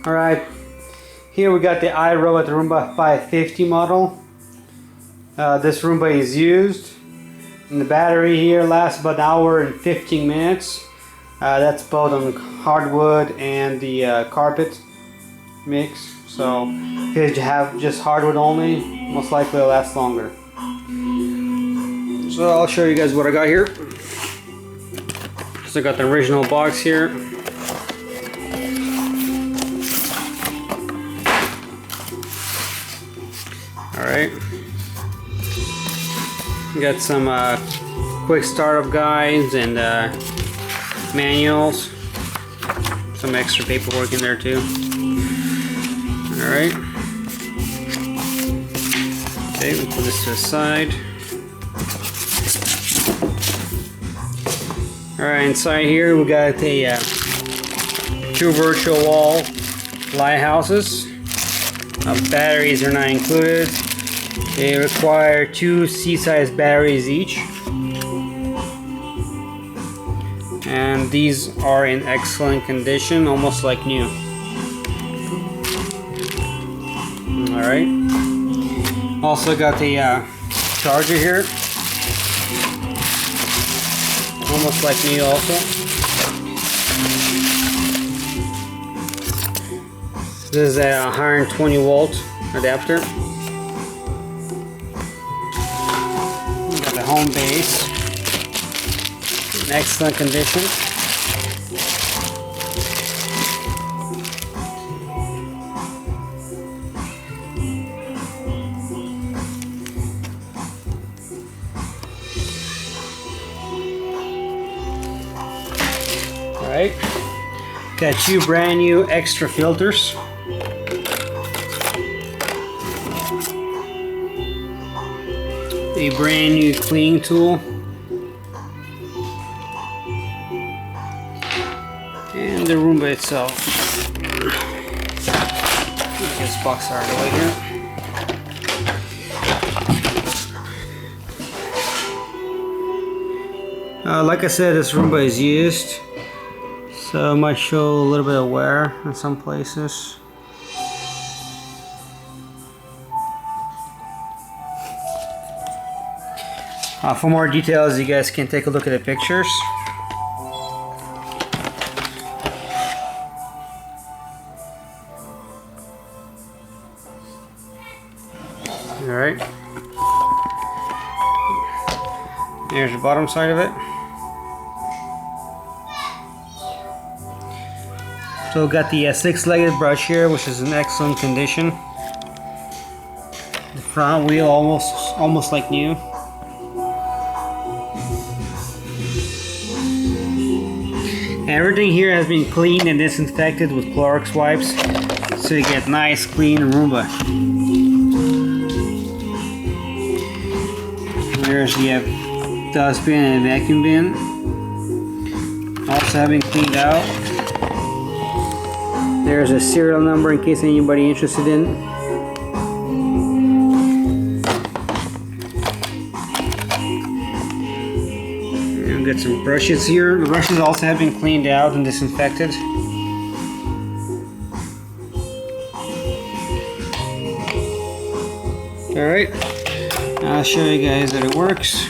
Alright, here we got the iRobot Roomba 550 model. This Roomba is used, and the battery here lasts about an hour and 15 minutes. That's both on hardwood and the carpet mix. So if you have just hardwood only, most likely it'll last longer. So I'll show you guys what I got here. So I got the original box here. Alright. Got some quick startup guides and manuals. Some extra paperwork in there too. Alright. Okay, we'll put this to the side. Alright, inside here we got a 2 virtual wall lighthouses. Batteries are not included. They require 2 C-size batteries each. And these are in excellent condition, almost like new. Alright. Also got the charger here. Almost like new also. This is a 120 volt adapter. We got the home base. In excellent condition. Alright. Got 2 brand new extra filters. A brand new cleaning tool. And the Roomba itself. Get this box out of the way here. Like I said, this Roomba is used, so it might show a little bit of wear in some places. For more details, you guys can take a look at the pictures. Alright. Here's the bottom side of it. So we got the 6-legged brush here, which is in excellent condition. The front wheel almost like new. Everything here has been cleaned and disinfected with Clorox wipes, so you get nice clean Roomba. There's the dustbin and vacuum bin. Also have been cleaned out. There's a serial number in case anybody interested in. Got some brushes here. The brushes also have been cleaned out and disinfected. Alright, I'll show you guys that it works.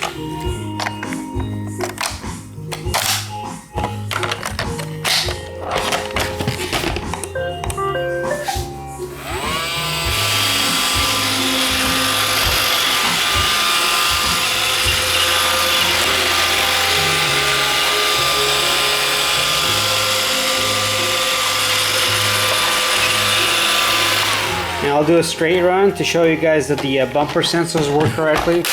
And I'll do a straight run to show you guys that the bumper sensors work correctly.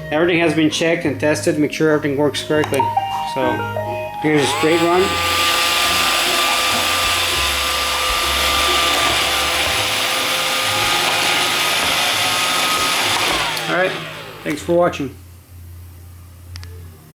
Everything has been checked and tested, make sure everything works correctly. So here's a straight run. Alright, thanks for watching.